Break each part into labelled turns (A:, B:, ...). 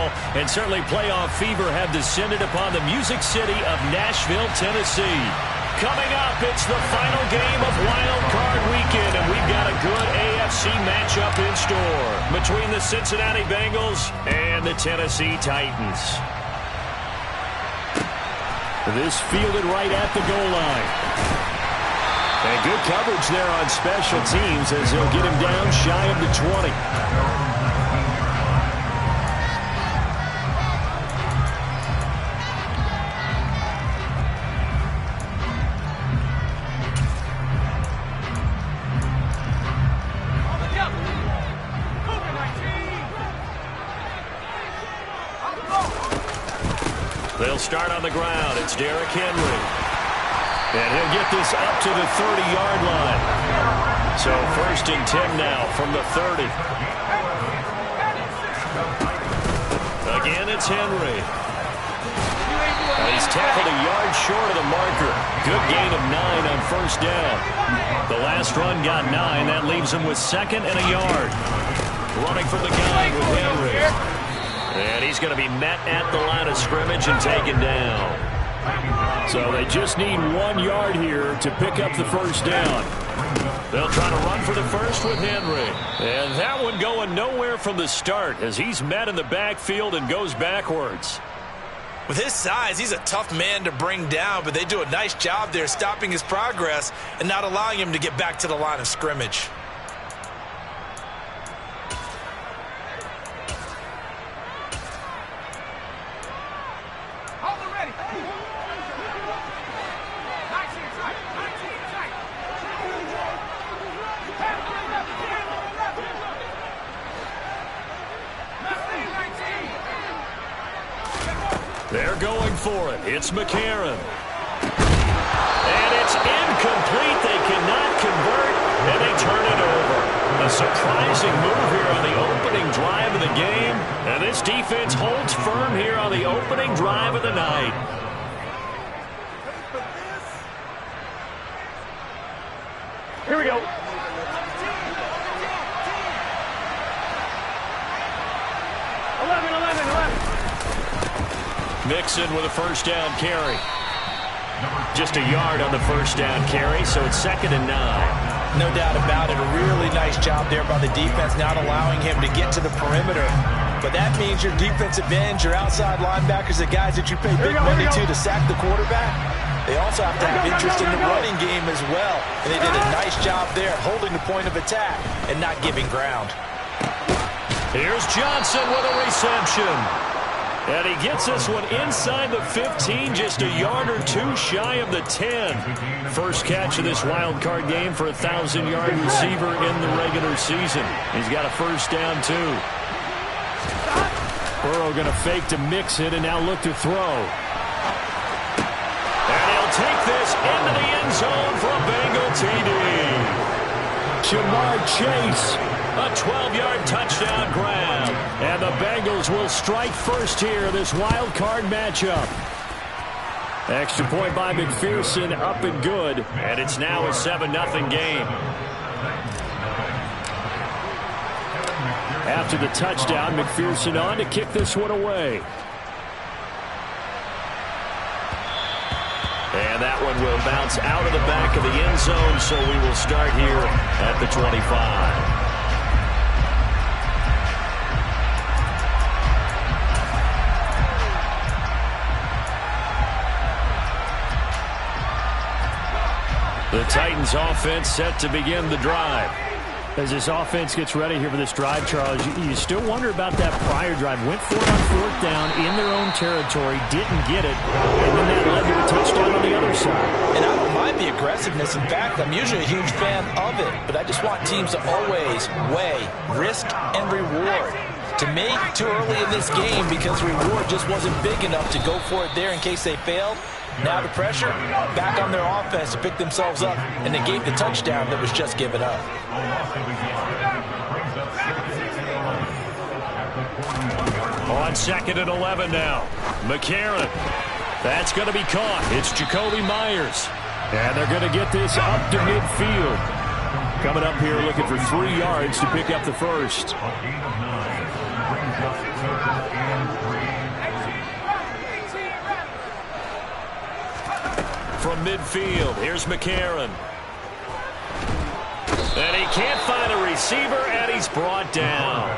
A: football, and certainly playoff fever have descended upon the Music City of Nashville, Tennessee. Coming up, it's the final game of Wild Card Weekend, and we've got a good AFC matchup in store between the Cincinnati Bengals and the Tennessee Titans. This fielded right at the goal line. And good coverage there on special teams as they'll get him down shy of the 20. They'll start on the ground. It's Derrick Henry. And he'll get this up to the 30-yard line. So 1st and 10 now from the 30. Again, it's Henry. And he's tackled a yard short of the marker. Good gain of 9 on 1st down. The last run got 9. That leaves him with 2nd and a yard. Running from the gun with Henry. And he's going to be met at the line of scrimmage and taken down. So they just need 1 yard here to pick up the 1st down. They'll try to run for the first with Henry. And that one going nowhere from the start as he's met in the backfield and goes backwards.
B: With his size, he's a tough man to bring down, but they do a nice job there stopping his progress and not allowing him to get back to the line of scrimmage.
A: They're going for it. It's McCarron. And it's incomplete. They cannot convert, and they turn it over. A surprising move here on the opening drive of the game. And this defense holds firm here on the opening drive of the night. Here we go. Mixon with a 1st down carry. Just a yard on the 1st down carry, so it's 2nd and 9.
B: No doubt about it. A really nice job there by the defense, not allowing him to get to the perimeter. But that means your defensive ends, your outside linebackers, the guys that you pay big money to sack the quarterback, they also have to have interest in the running game as well. And they did a nice job there holding the point of attack and not giving ground.
A: Here's Johnson with a reception. And he gets this one inside the 15, just a yard or 2 shy of the 10. First catch of this wild card game for a 1,000-yard receiver in the regular season. He's got a 1st down, too. Burrow going to fake to Mixon and now look to throw. And he'll take this into the end zone for a Bengal TD. Ja'Marr Chase. A 12-yard touchdown grab. And the Bengals will strike first here, this wild card matchup. Extra point by McPherson, up and good. And it's now a 7-0 game. After the touchdown, McPherson on to kick this one away. And that one will bounce out of the back of the end zone, so we will start here at the 25. The Titans offense set to begin the drive. As this offense gets ready here for this drive, Charles, you still wonder about that prior drive. Went for it on 4th down in their own territory, didn't get it, and then that led to a touchdown on the other side. And I don't mind the aggressiveness. In fact, I'm usually a huge fan of it, but I just want teams to always weigh risk and reward. To me, too early in this game because reward just wasn't big enough to go for it there in case they failed. Now the pressure back on their offense to pick themselves up and negate the touchdown that was just given up. On 2nd and 11 now. McCarron. That's going to be caught. It's Jacoby Myers. And they're going to get this up to midfield. Coming up here looking for 3 yards to pick up the first. from midfield. Here's McCarron. And he can't find a receiver, and he's brought down.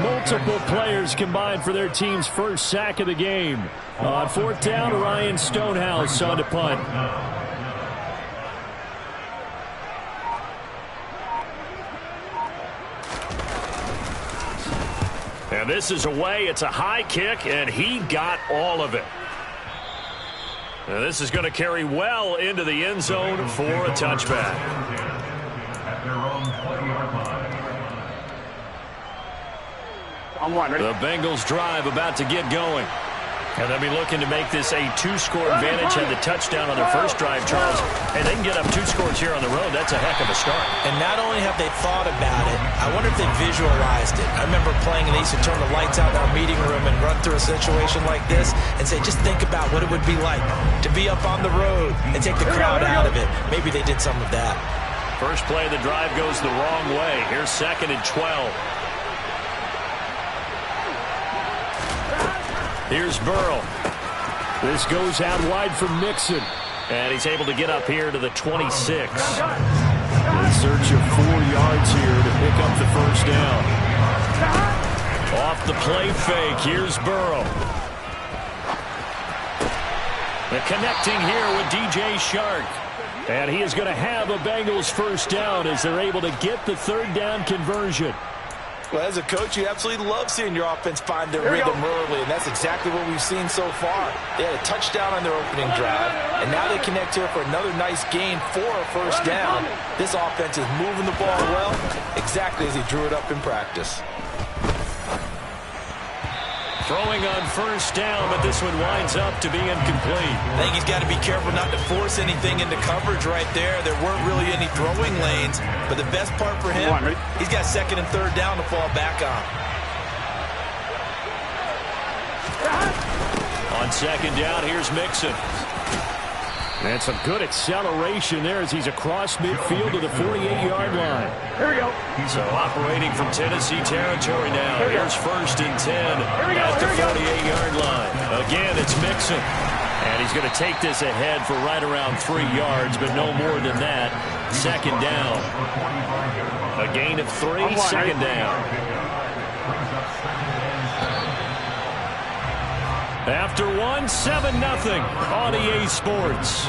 A: Multiple players combined for their team's first sack of the game. On 4th down, Ryan Stonehouse on to punt. And this is away. It's a high kick, and he got all of it. And this is going to carry well into the end zone for a touchback. The Bengals drive about to get going. And they'll be looking to make this a 2-score advantage. Had the touchdown on their first drive, Charles. And they can get up 2 scores here on the road. That's a heck of a start.
B: And not only have they thought about it, I wonder if they visualized it. I remember playing, and they used to turn the lights out in our meeting room and run through a situation like this and say, just think about what it would be like to be up on the road and take the crowd out of it. Maybe they did some of that.
A: First play of the drive goes the wrong way. Here's 2nd and 12. Here's Burrow. This goes out wide for Mixon. And he's able to get up here to the 26. In search of 4 yards here to pick up the first down. Off the play fake. Here's Burrow. The connecting here with DJ Chark. And he is going to have a Bengals first down as they're able to get the 3rd down conversion.
B: Well, as a coach, you absolutely love seeing your offense find their rhythm early, and that's exactly what we've seen so far. They had a touchdown on their opening drive, and now they connect here for another nice gain for a first down. This offense is moving the ball well, exactly as he drew it up in practice.
A: Throwing on first down, but this one winds up to be incomplete.
B: I think he's got to be careful not to force anything into coverage right there. There weren't really any throwing lanes, but the best part for him, he's got 2nd and 3rd down to fall back on.
A: On 2nd down, here's Mixon. And some good acceleration there as he's across midfield to the 48-yard line.
C: Here we go.
A: So operating from Tennessee territory now. Here's 1st and 10 at the 48-yard line. Again, it's Mixon. And he's going to take this ahead for right around 3 yards, but no more than that. 2nd down. A gain of 3, 2nd down. After 1, 7-0 on EA Sports.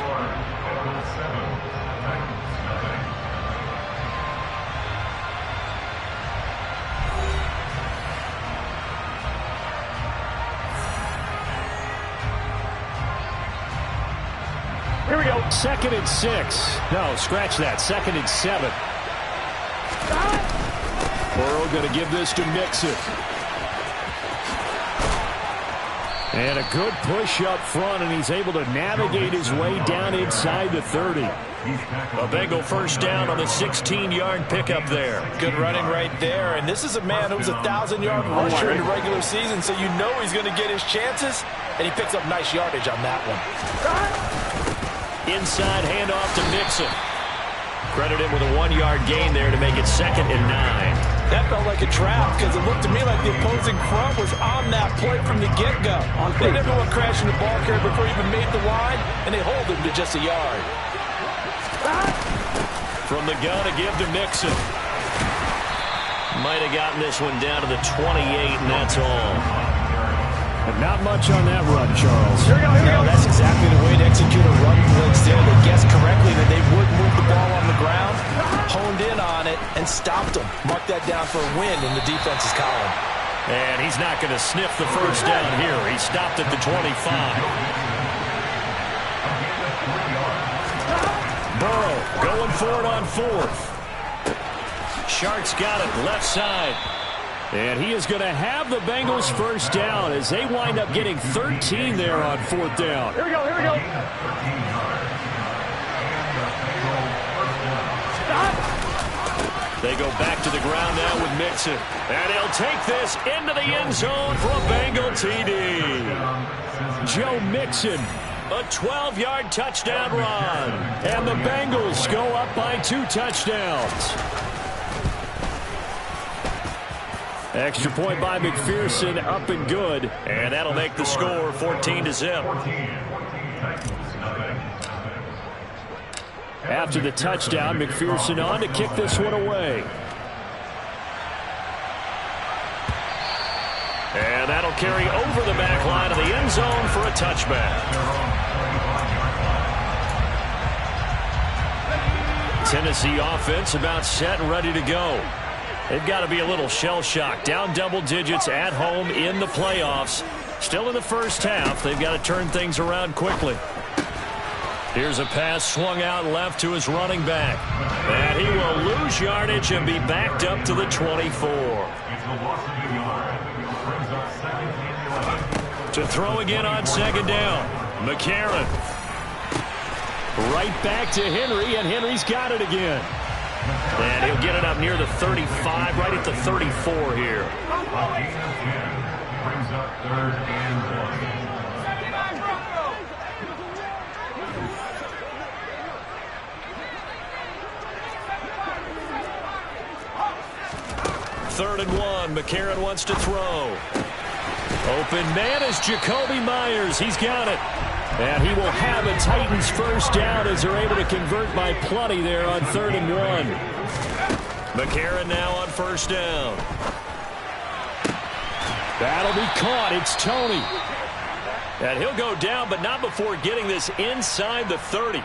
C: Here we go.
A: 2nd and 6. No, scratch that. 2nd and 7. Burrow going to give this to Mixon. And a good push up front, and he's able to navigate his way down inside the 30. A Bengal first down on the 16-yard pickup there.
B: Good running right there, and this is a man who's a 1,000-yard rusher in the regular season, so you know he's going to get his chances, and he picks up nice yardage on that one.
A: Inside handoff to Mixon. Credit him with a 1-yard gain there to make it 2nd and 9.
B: That felt like a trap because it looked to me like the opposing front was on that play from the get-go. They never went crashing the ball carrier before he even made the line, and they hold him to just a yard.
A: From the gun to give to Mixon. Might have gotten this one down to the 28, and that's all. But not much on that run, Charles.
C: Here we go, here we go.
B: That's exactly the way to execute a run blitz there. They guessed correctly that they would move the ball on the ground, honed in on it, and stopped them. Mark that down for a win in the defense's column.
A: And he's not going to sniff the first down here. He stopped at the 25. Burrow going for it on 4th. Chark's got it left side. And he is going to have the Bengals first down as they wind up getting 13 there on 4th down.
C: Here we go, here we go.
A: They go back to the ground now with Mixon. And he'll take this into the end zone for a Bengal TD. Joe Mixon, a 12-yard touchdown run. And the Bengals go up by 2 touchdowns. Extra point by McPherson, up and good. And that'll make the score 14-0. After the touchdown, McPherson on to kick this one away. And that'll carry over the back line of the end zone for a touchback. Tennessee offense about set and ready to go. They've got to be a little shell-shocked. Down double digits at home in the playoffs. Still in the first half. They've got to turn things around quickly. Here's a pass swung out left to his running back. And he will lose yardage and be backed up to the 24. To throw again on second down. McCarron. Right back to Henry, and Henry's got it again. And he'll get it up near the 35, right at the 34 here.
C: Brings up 3rd and
A: 1. 3rd and 1. McCarron wants to throw. Open man is Jacoby Myers. He's got it. And he will have a Titans first down as they're able to convert by plenty there on 3rd and 1. McCarron now on first down. That'll be caught. It's Toney. And he'll go down, but not before getting this inside the 30.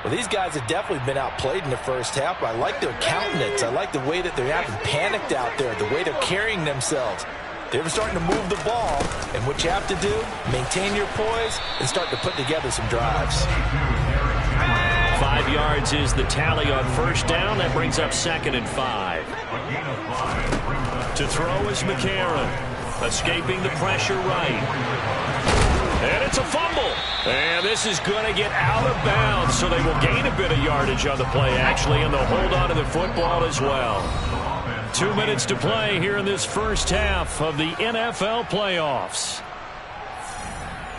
B: Well, these guys have definitely been outplayed in the first half, but I like their countenance. I like the way that they're acting panicked out there, the way they're carrying themselves. They're starting to move the ball, and what you have to do, maintain your poise and start to put together some drives.
A: 5 yards is the tally on first down. That brings up 2nd and 5. To throw is McCarron. Escaping the pressure right. And it's a fumble. And this is going to get out of bounds, so they will gain a bit of yardage on the play, actually, and they'll hold on to the football as well. 2 minutes to play here in this first half of the NFL playoffs.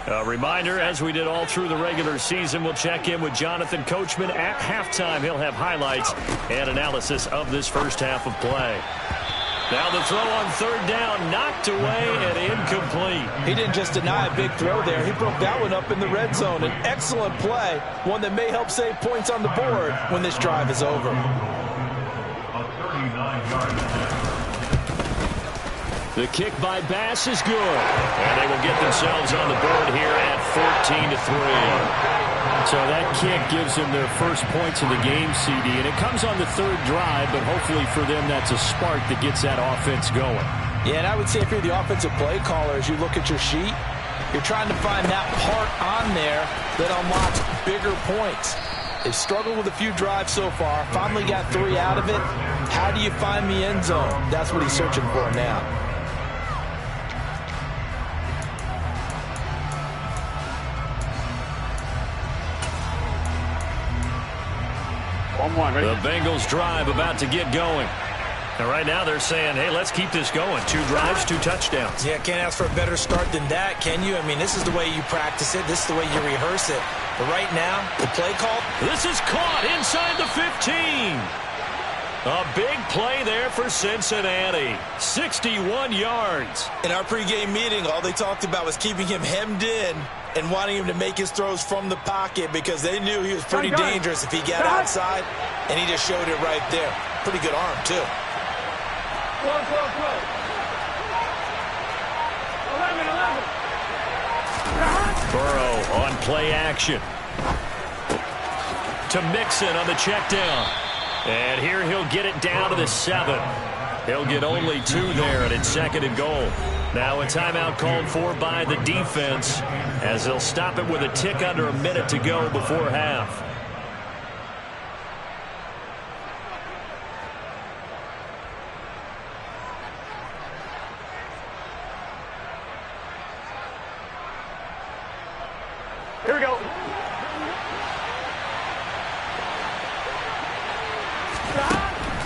A: A reminder, as we did all through the regular season, we'll check in with Jonathan Coachman at halftime. He'll have highlights and analysis of this first half of play. Now the throw on 3rd down, knocked away and incomplete.
B: He didn't just deny a big throw there. He broke that one up in the red zone. An excellent play, one that may help save points on the board when this drive is over.
A: The kick by Bass is good. And they will get themselves on the board here at 14-3. So that kick gives them their first points of the game, CD. And it comes on the 3rd drive, but hopefully for them that's a spark that gets that offense going.
B: Yeah, and I would say if you're the offensive play caller, as you look at your sheet, you're trying to find that part on there that unlocks bigger points. They've struggled with a few drives so far. Finally got 3 out of it. How do you find the end zone? That's what he's searching for now.
A: The Bengals drive about to get going. And right now they're saying, hey, let's keep this going. 2 drives, 2 touchdowns.
B: Yeah, can't ask for a better start than that, can you? I mean, this is the way you practice it. This is the way you rehearse it. But right now, the play call.
A: This is caught inside the 15. A big play there for Cincinnati. 61 yards.
B: In our pregame meeting, all they talked about was keeping him hemmed in and wanting him to make his throws from the pocket because they knew he was pretty dangerous if he got outside, and he just showed it right there. Pretty good arm, too.
C: 11.
A: Burrow on play action. To Mixon on the check down. And here he'll get it down to the 7. He'll get only 2 there, and it's 2nd and goal. Now a timeout called for by the defense as they'll stop it with a tick under a minute to go before half.
C: Here we go.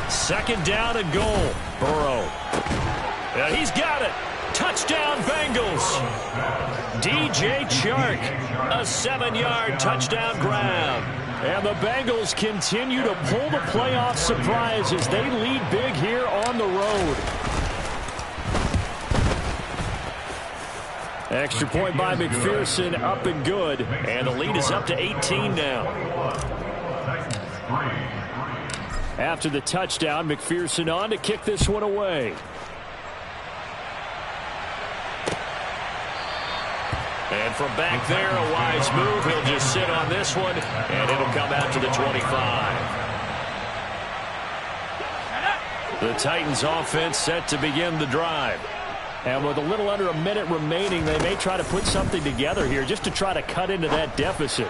A: Second down and goal. Burrow. And he's got it. Touchdown, Bengals. DJ Chark, a 7-yard touchdown grab. And the Bengals continue to pull the playoff surprise as they lead big here on the road. Extra point by McPherson, up and good. And the lead is up to 18 now. After the touchdown, McPherson on to kick this one away. And from back there, a wise move. He'll just sit on this one, and it'll come out to the 25. The Titans offense set to begin the drive. And with a little under a minute remaining, they may try to put something together here just to try to cut into that deficit.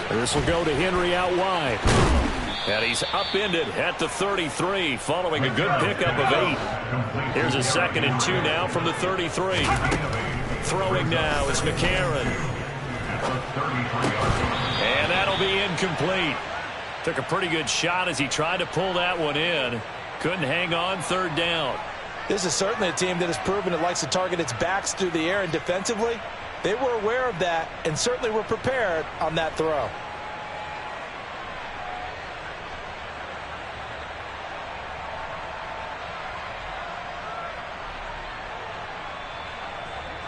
A: This will go to Henry out wide. And he's upended at the 33 following a good pickup of 8. Here's a 2nd and 2 now from the 33. Throwing now is McCarron. And that'll be incomplete. Took a pretty good shot as he tried to pull that one in. Couldn't hang on 3rd down.
B: This is certainly a team that has proven it likes to target its backs through the air, and defensively, they were aware of that and certainly were prepared on that throw.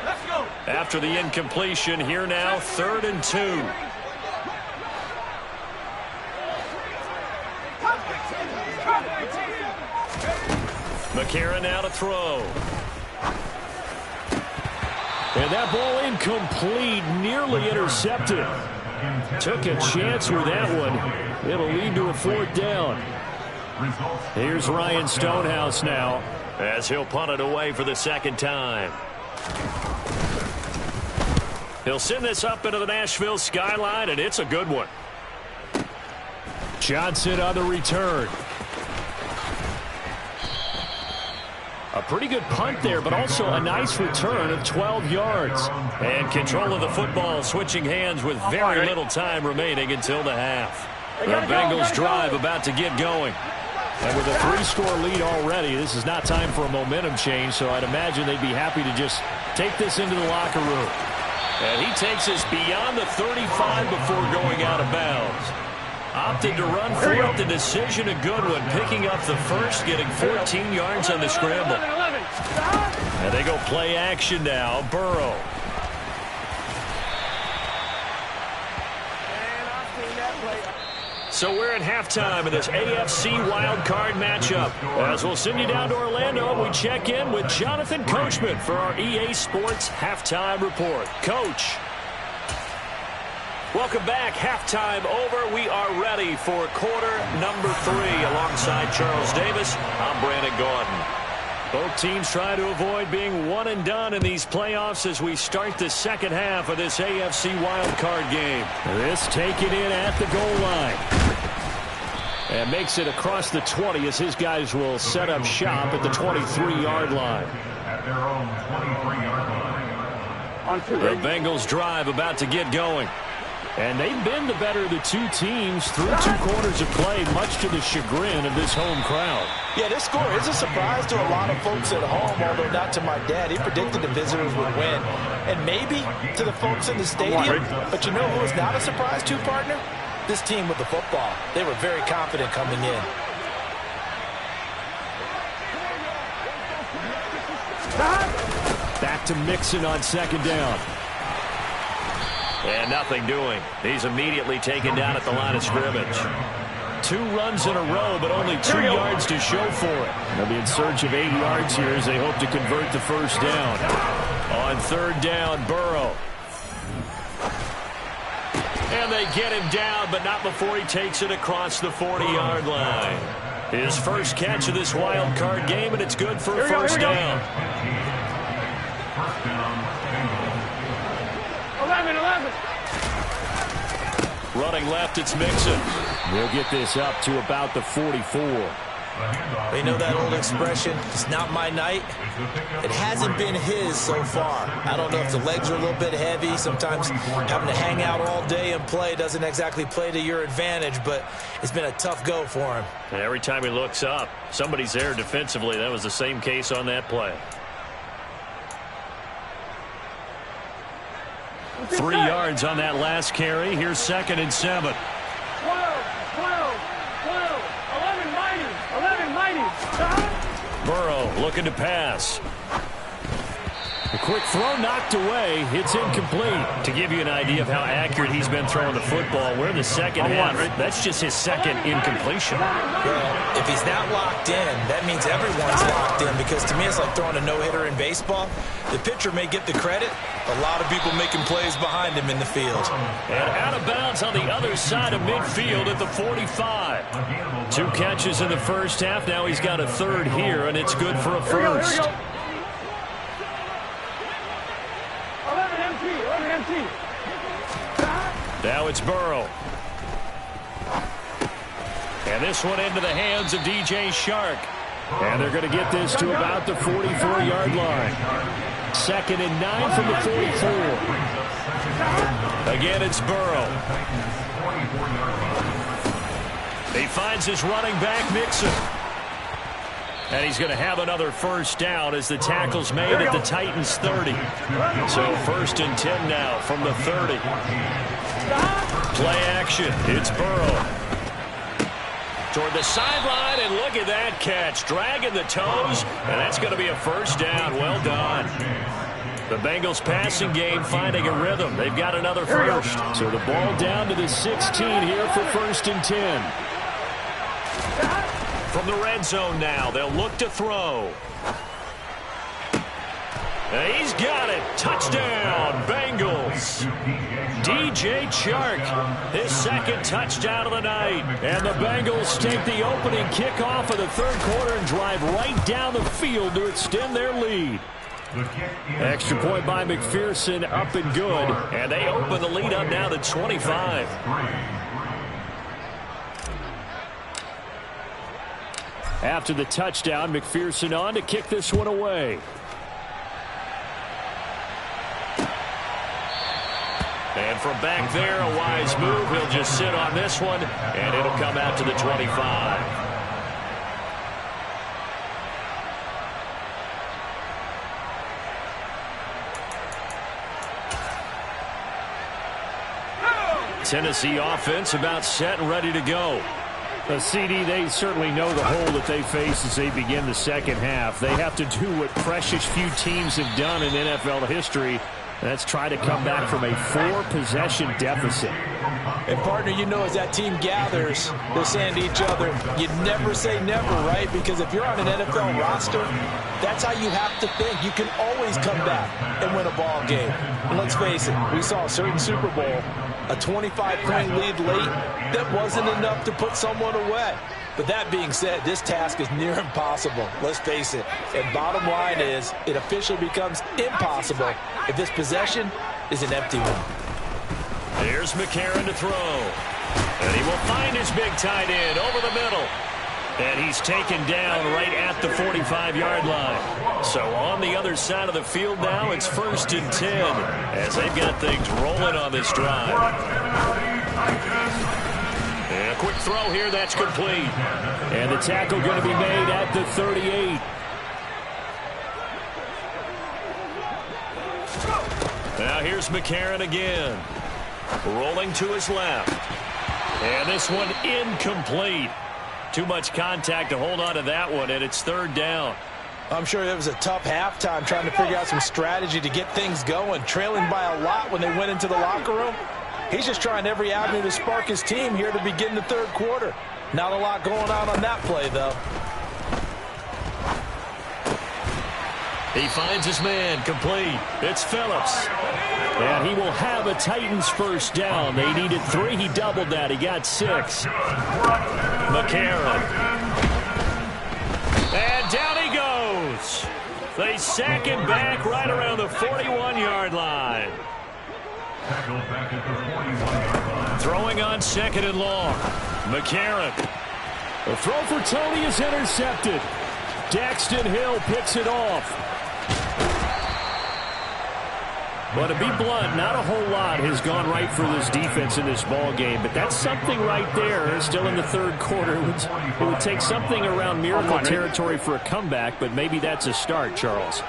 C: Let's go.
A: After the incompletion, here now, 3rd and 2. McCarron now to throw. And that ball incomplete, nearly intercepted. Took a chance with that one. It'll lead to a 4th down. Here's Ryan Stonehouse now as he'll punt it away for the 2nd time. He'll send this up into the Nashville skyline, and it's a good one. Johnson on the return. A pretty good punt there, but also a nice return of 12 yards. And control of the football switching hands with very little time remaining until the half. The Bengals drive about to get going. And with a 3-score lead already, this is not time for a momentum change, so I'd imagine they'd be happy to just take this into the locker room. And he takes us beyond the 35 before going out of bounds. Opted to run for it. The decision a good one. Picking up the first, getting 14 yards on the scramble. And they go play action now. Burrow. So we're at halftime of this AFC wildcard matchup. As we'll send you down to Orlando, we check in with Jonathan Coachman for our EA Sports Halftime Report. Coach. Welcome back. Halftime over. We are ready for quarter number 3. Alongside Charles Davis, I'm Brandon Gaudin. Both teams try to avoid being one and done in these playoffs as we start the 2nd half of this AFC wildcard game. This taken in at the goal line. And makes it across the 20 as his guys will set up shop at the 23-yard line.
C: At their own 23-yard line.
A: The Bengals drive about to get going. And they've been the better of the two teams through 2 quarters of play, much to the chagrin of this home crowd.
B: Yeah, this score is a surprise to a lot of folks at home, although not to my dad. He predicted the visitors would win. And maybe to the folks in the stadium. But you know who is not a surprise to, partner? This team with the football. They were very confident coming in.
A: Back to Mixon on 2nd down. And nothing doing. He's immediately taken down at the line of scrimmage. 2 runs in a row, but only 2 yards to show for it. They'll be in search of 8 yards here as they hope to convert the 1st down. On 3rd down, Burrow. And they get him down, but not before he takes it across the 40-yard line. His first catch of this wild card game, and it's good for a 1st down.
C: 11.
A: Running left, it's Mixon. They'll get this up to about the 44.
B: You know that old expression, it's not my night? It hasn't been his so far. I don't know if the legs are a little bit heavy. Sometimes having to hang out all day and play doesn't exactly play to your advantage, but it's been a tough go for him.
A: And every time he looks up, somebody's there defensively. That was the same case on that play. 3 yards on that last carry. Here's 2nd and 7.
C: 11 mighty.
A: Burrow looking to pass. A quick throw knocked away. It's incomplete. To give you an idea of how accurate he's been throwing the football, we're in the second half. That's just his second incompletion.
B: Well, if he's not locked in, that means everyone's locked in, because to me it's like throwing a no-hitter in baseball. The pitcher may get the credit. A lot of people making plays behind him in the field.
A: And out of bounds on the other side of midfield at the 45. 2 catches in the first half. Now he's got a third here, and it's good for a first. Now it's Burrow. And this one into the hands of DJ Chark. And they're going to get this to about the 44-yard line. 2nd and 9 from the 44. Again, it's Burrow. He finds his running back, Mixon. And he's going to have another first down as the tackle's made at the Titans' 30. So 1st and 10 now from the 30. Play action. It's Burrow. Toward the sideline, and look at that catch. Dragging the toes, and that's going to be a first down. Well done. The Bengals passing game finding a rhythm. They've got another first. So the ball down to the 16 here for 1st and 10. From the red zone now, they'll look to throw. And he's got it. Touchdown, Bengals. DJ Chark, his 2nd touchdown of the night. And the Bengals take the opening kickoff of the 3rd quarter and drive right down the field to extend their lead. Extra point by McPherson, up and good. And they open the lead up now to 25. After the touchdown, McPherson on to kick this one away. And from back there, a wise move. He'll just sit on this one, and it'll come out to the 25. Tennessee offense about set and ready to go. CD, they certainly know the hole that they face as they begin the second half. They have to do what precious few teams have done in NFL history. That's try to come back from a 4-possession deficit.
B: And, partner, you know, as that team gathers, they're saying to each other, you never say never, right? Because if you're on an NFL roster, that's how you have to think. You can always come back and win a ball game. And let's face it, we saw a certain Super Bowl, a 25-point lead late, that wasn't enough to put someone away. But that being said, this task is near impossible. Let's face it. And bottom line is, it officially becomes impossible if this possession is an empty one.
A: There's McCarron to throw. And he will find his big tight end over the middle. And he's taken down right at the 45-yard line. So on the other side of the field now, it's 1st and 10 as they've got things rolling on this drive. And a quick throw here, that's complete. And the tackle going to be made at the 38. Now here's McCarron again. Rolling to his left. And this one incomplete. Too much contact to hold on to that one, and it's 3rd down.
B: I'm sure it was a tough halftime trying to figure out some strategy to get things going, trailing by a lot when they went into the locker room. He's just trying every avenue to spark his team here to begin the 3rd quarter. Not a lot going on that play, though.
A: He finds his man, complete. It's Phillips. And he will have a Titans first down. They needed 3. He doubled that. He got 6. McCarron. And down he goes. They sack him back right around the 41-yard line. Throwing on 2nd and long. McCarron. The throw for Tony is intercepted. Daxton Hill picks it off. But to be blunt, not a whole lot has gone right for this defense in this ball game. But that's something right there. Still in the 3rd quarter. It would take something around miracle territory for a comeback, but maybe that's a start, Charles.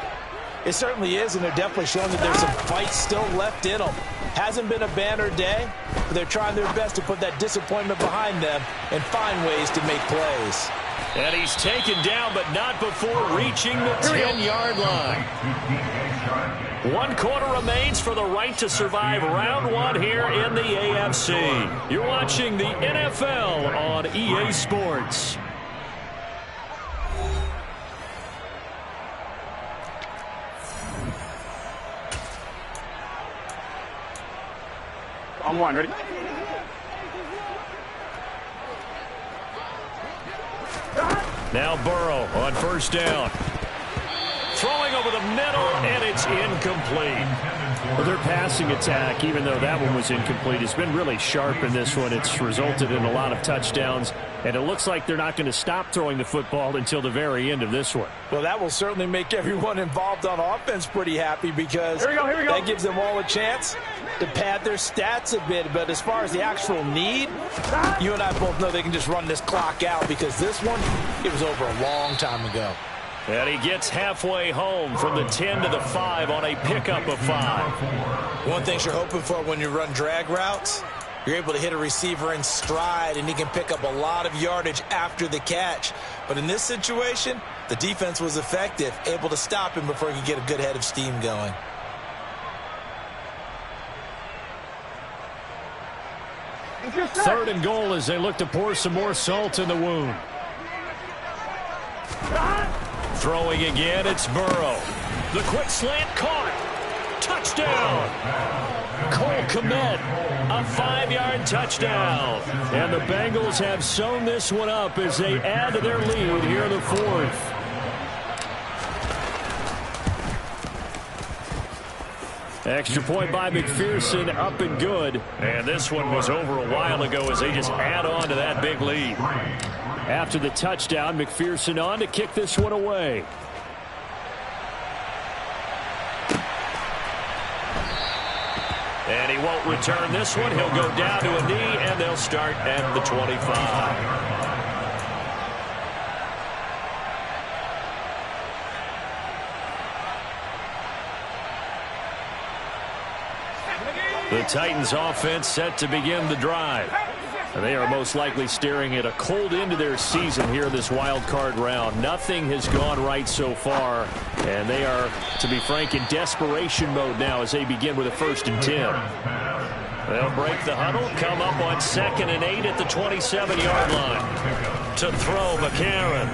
B: It certainly is, and they're definitely showing that there's some fight still left in them. Hasn't been a banner day, but they're trying their best to put that disappointment behind them and find ways to make plays.
A: And he's taken down, but not before reaching the 10-yard line. 1 quarter remains for the right to survive round 1 here in the AFC. You're watching the NFL on EA Sports.
C: On 1, ready?
A: Now Burrow on first down. Throwing over the middle, and it's incomplete. Well, their passing attack, even though that one was incomplete, has been really sharp in this one. It's resulted in a lot of touchdowns, and it looks like they're not going to stop throwing the football until the very end of this one.
B: Well, that will certainly make everyone involved on offense pretty happy because
C: here we go.
B: That gives them all a chance to pad their stats a bit. But as far as the actual need, you and I both know they can just run this clock out because this one, it was over a long time ago.
A: And he gets halfway home from the 10 to the 5 on a pickup of 5.
B: One thing you're hoping for when you run drag routes, you're able to hit a receiver in stride, and he can pick up a lot of yardage after the catch. But in this situation, the defense was effective, able to stop him before he could get a good head of steam going.
A: Third and goal as they look to pour some more salt in the wound. Throwing again, it's Burrow. The quick slant caught. Touchdown. Cole Kmet, a 5-yard touchdown. And the Bengals have sewn this one up as they add to their lead here in the 4th. Extra point by McPherson, up and good. And this one was over a while ago as they just add on to that big lead. After the touchdown, McPherson on to kick this one away. And he won't return this one. He'll go down to a knee, and they'll start at the 25. The Titans offense set to begin the drive. And they are most likely staring at a cold end to their season here in this wild card round. Nothing has gone right so far, and they are, to be frank, in desperation mode now as they begin with a 1st and 10. They'll break the huddle, come up on 2nd and 8 at the 27-yard line. To throw, McCarron.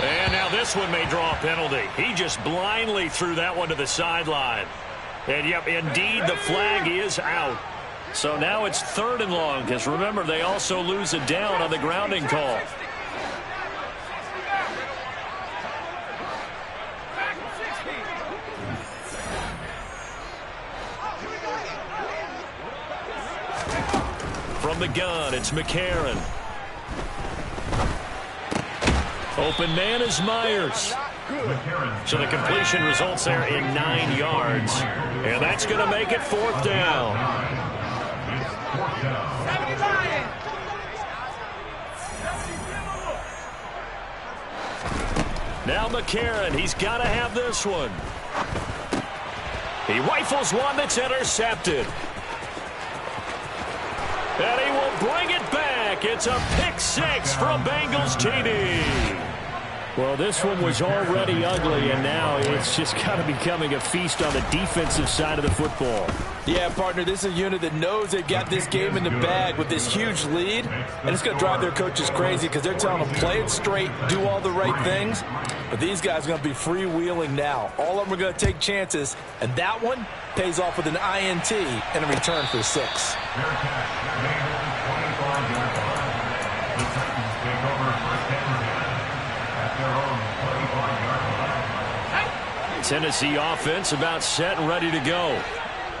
A: And now this one may draw a penalty. He just blindly threw that one to the sideline. And, yep, indeed, the flag is out. So now it's 3rd and long, because remember, they also lose a down on the grounding call. From the gun, it's McCarron. Open man is Myers. So the completion results there in 9 yards. And that's going to make it 4th down. Now McCarron, he's got to have this one. He rifles one that's intercepted. And he will bring it back. It's a pick 6 from Bengals TD. Well, this one was already ugly, and now it's just kind of becoming a feast on the defensive side of the football.
B: Yeah, partner, this is a unit that knows they've got this game in the bag with this huge lead, and it's going to drive their coaches crazy because they're telling them play it straight, do all the right things, but these guys are going to be freewheeling now. All of them are going to take chances, and that one pays off with an INT and a return for 6.
A: Tennessee offense about set and ready to go.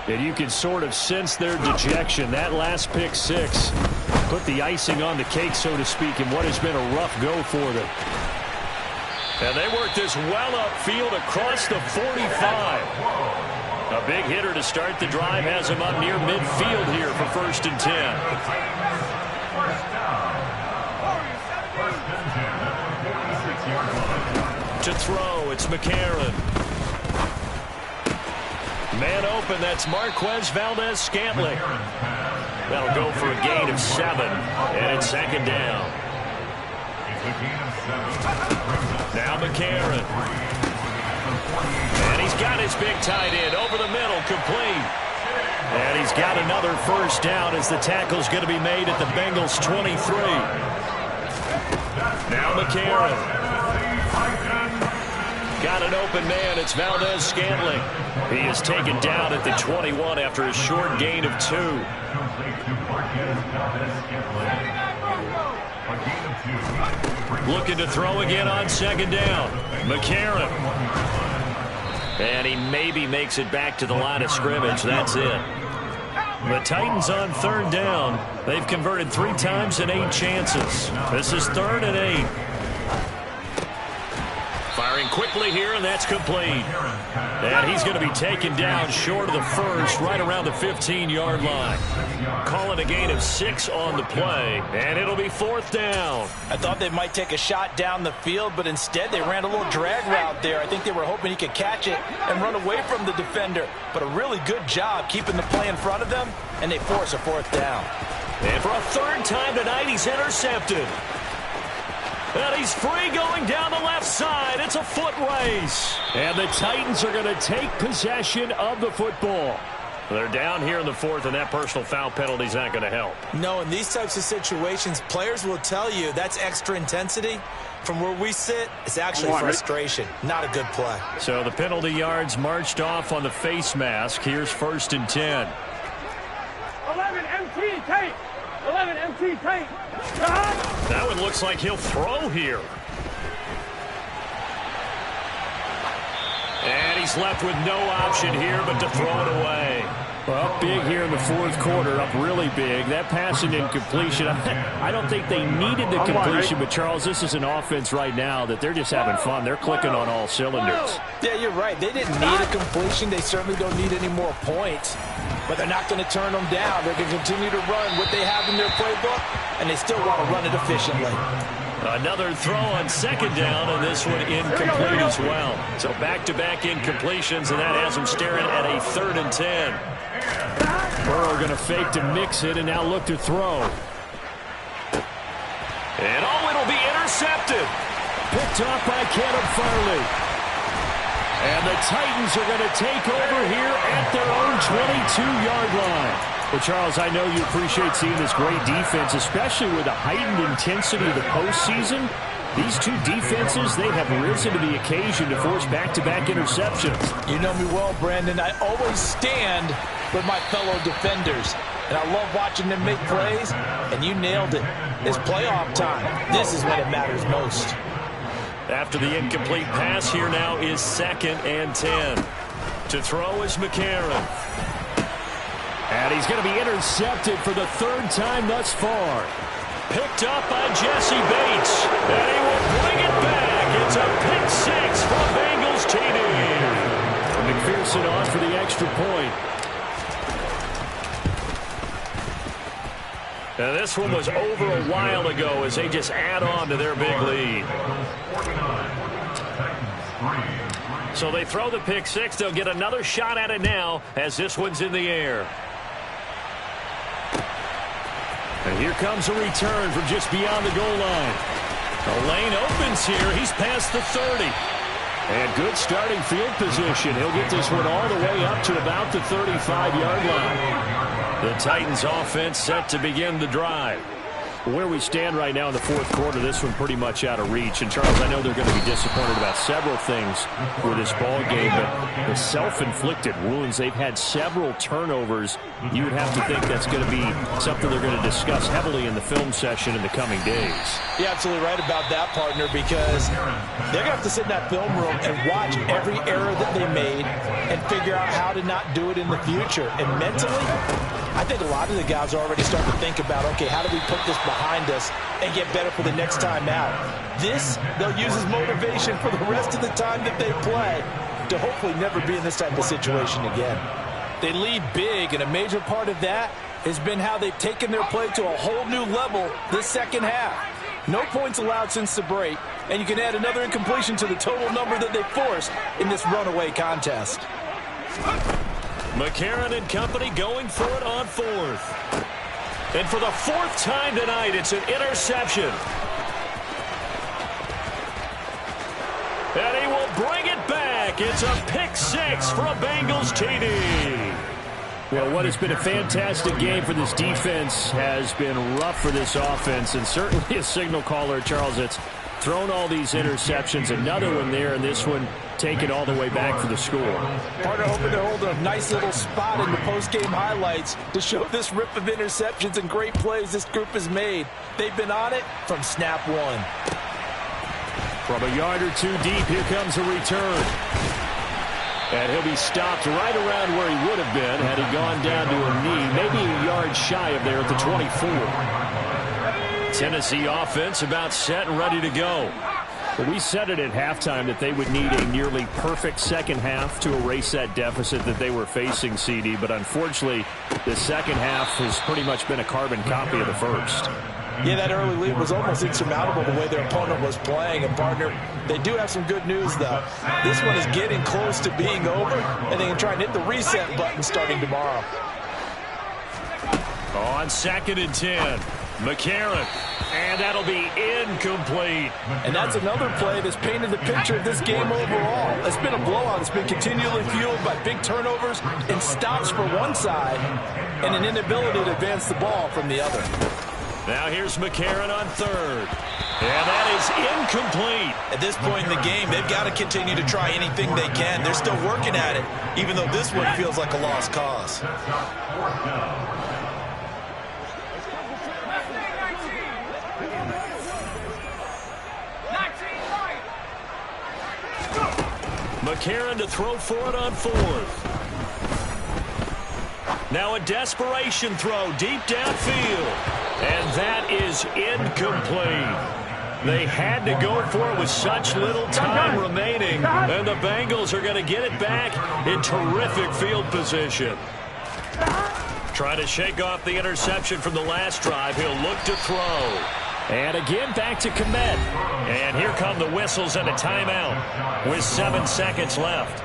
A: And you can sort of sense their dejection. That last pick 6 put the icing on the cake, so to speak, in what has been a rough go for them. And they work this well upfield across the 45. A big hitter to start the drive has him up near midfield here for 1st and 10. To throw, it's McCarron. Man open, that's Marquez Valdez-Scantling. That'll go for a gain of 7, and it's second down. Now McCarron. And he's got his big tight end over the middle, complete. And he's got another first down as the tackle's going to be made at the Bengals' 23. Now McCarron. Got an open man. It's Valdez-Scantling. He is taken down at the 21 after a short gain of 2. Looking to throw again on second down. McCarron. And he maybe makes it back to the line of scrimmage. That's it. The Titans on third down. They've converted 3 times in 8 chances. This is 3rd and 8. Firing quickly here, and that's complete. And he's going to be taken down short of the first, right around the 15-yard line. Calling a gain of 6 on the play, and it'll be 4th down.
B: I thought they might take a shot down the field, but instead they ran a little drag route there. I think they were hoping he could catch it and run away from the defender. But a really good job keeping the play in front of them, and they force a 4th down.
A: And for a 3rd time tonight, he's intercepted. And he's free going down the left side. It's a foot race. And the Titans are going to take possession of the football. They're down here in the 4th, and that personal foul penalty is not going to help.
B: No, in these types of situations, players will tell you that's extra intensity. From where we sit, it's actually frustration. Not a good play.
A: So the penalty yards marched off on the face mask. Here's 1st and 10.
C: 11 MT tape. 11 MT tape.
A: That one looks like he'll throw here. And he's left with no option here but to throw it away. Well, up big here in the 4th quarter, up really big. That passing incompletion, I don't think they needed the completion, but Charles, this is an offense right now that they're just having fun. They're clicking on all cylinders.
B: Yeah, you're right. They didn't need a completion. They certainly don't need any more points. But they're not going to turn them down. They're going to continue to run what they have in their playbook, and they still want to run it efficiently.
A: Another throw on second down, and this one incomplete as well. So back-to-back incompletions, and that has them staring at a 3rd and 10. Burrow going to fake to mix it, and now look to throw. And it'll be intercepted. Picked off by Caleb Farley. And the Titans are going to take over here at their own 22-yard line. Well, Charles, I know you appreciate seeing this great defense, especially with the heightened intensity of the postseason. These two defenses, they have risen to the occasion to force back-to-back interceptions.
B: You know me well, Brandon. I always stand with my fellow defenders. And I love watching them make plays, and you nailed it. It's playoff time. This is when it matters most.
A: After the incomplete pass, here now is 2nd and 10. To throw is McCarron. And he's going to be intercepted for the 3rd time thus far. Picked up by Jesse Bates. And he will bring it back. It's a pick 6 for Bengals TD. McPherson on for the extra point. Now this one was over a while ago as they just add on to their big lead. So they throw the pick 6. They'll get another shot at it now as this one's in the air. And here comes a return from just beyond the goal line. The lane opens here. He's past the 30. And good starting field position. He'll get this one all the way up to about the 35-yard line. The Titans offense set to begin the drive. Where we stand right now in the 4th quarter, this one pretty much out of reach. And, Charles, I know they're going to be disappointed about several things for this ball game, but the self-inflicted wounds, they've had several turnovers. You would have to think that's going to be something they're going to discuss heavily in the film session in the coming days.
B: You're absolutely right about that, partner, because they're going to have to sit in that film room and watch every error that they made and figure out how to not do it in the future. And mentally, I think a lot of the guys are already starting to think about, okay, how do we put this behind us and get better for the next time out? This, they'll use as motivation for the rest of the time that they play to hopefully never be in this type of situation again. They lead big, and a major part of that has been how they've taken their play to a whole new level this second half. No points allowed since the break, and you can add another incompletion to the total number that they forced in this runaway contest.
A: McCarron and company going for it on 4th. And for the fourth time tonight, it's an interception. And he will bring it back. It's a pick six for a Bengals TD. Well, what has been a fantastic game for this defense has been rough for this offense, and certainly a signal caller, Charles, that's thrown all these interceptions. Another one there, and this one taken all the way back for the score.
B: Partner hoping to hold a nice little spot in the post-game highlights to show this rip of interceptions and great plays this group has made. They've been on it from snap one.
A: From a yard or two deep, here comes a return. And he'll be stopped right around where he would have been had he gone down to a knee, maybe a yard shy of there at the 24. Tennessee offense about set and ready to go. But we said it at halftime that they would need a nearly perfect second half to erase that deficit that they were facing, CD. But unfortunately, the second half has pretty much been a carbon copy of the first.
B: Yeah, that early lead was almost insurmountable the way their opponent was playing. And, partner, they do have some good news, though. This one is getting close to being over, and they can try and hit the reset button starting tomorrow.
A: On 2nd and 10, McCarron. And that'll be incomplete.
B: And that's another play that's painted the picture of this game overall. It's been a blowout. It's been continually fueled by big turnovers and stops for one side and an inability to advance the ball from the other.
A: Now here's McCarron on 3rd. And that is incomplete.
B: At this point in the game, they've got to continue to try anything they can. They're still working at it, even though this one feels like a lost cause.
A: McCarron to throw for it on 4th. Now a desperation throw deep downfield. And that is incomplete. They had to go for it with such little time remaining. And the Bengals are going to get it back in terrific field position. Trying to shake off the interception from the last drive. He'll look to throw. And again, back to Kmet. And here come the whistles and a timeout with 7 seconds left.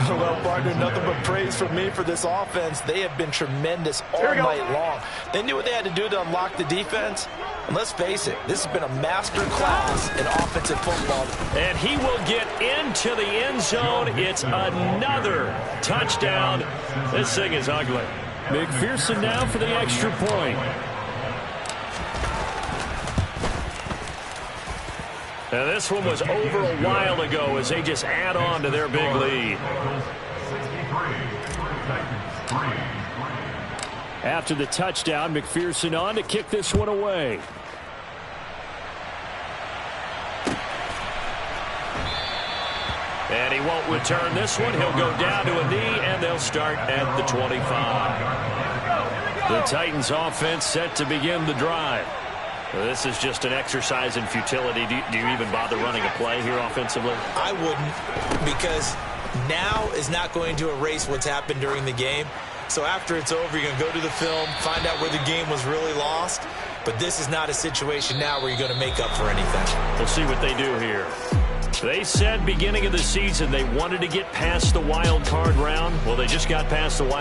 B: Well, partner, nothing but praise from me for this offense. They have been tremendous all night long. They knew what they had to do to unlock the defense. And let's face it, this has been a master class in offensive football.
A: And he will get into the end zone. It's another touchdown. This thing is ugly. McPherson now for the extra point. Now this one was over a while ago as they just add on to their big lead. After the touchdown, McPherson on to kick this one away. And he won't return this one. He'll go down to a knee, and they'll start at the 25. The Titans offense set to begin the drive. This is just an exercise in futility. Do you even bother running a play here offensively?
B: I wouldn't, because now is not going to erase what's happened during the game. So after it's over, you're going to go to the film, find out where the game was really lost. But this is not a situation now where you're going to make up for anything.
A: We'll see what they do here. They said beginning of the season they wanted to get past the wild card round. Well, they just got past the wild card.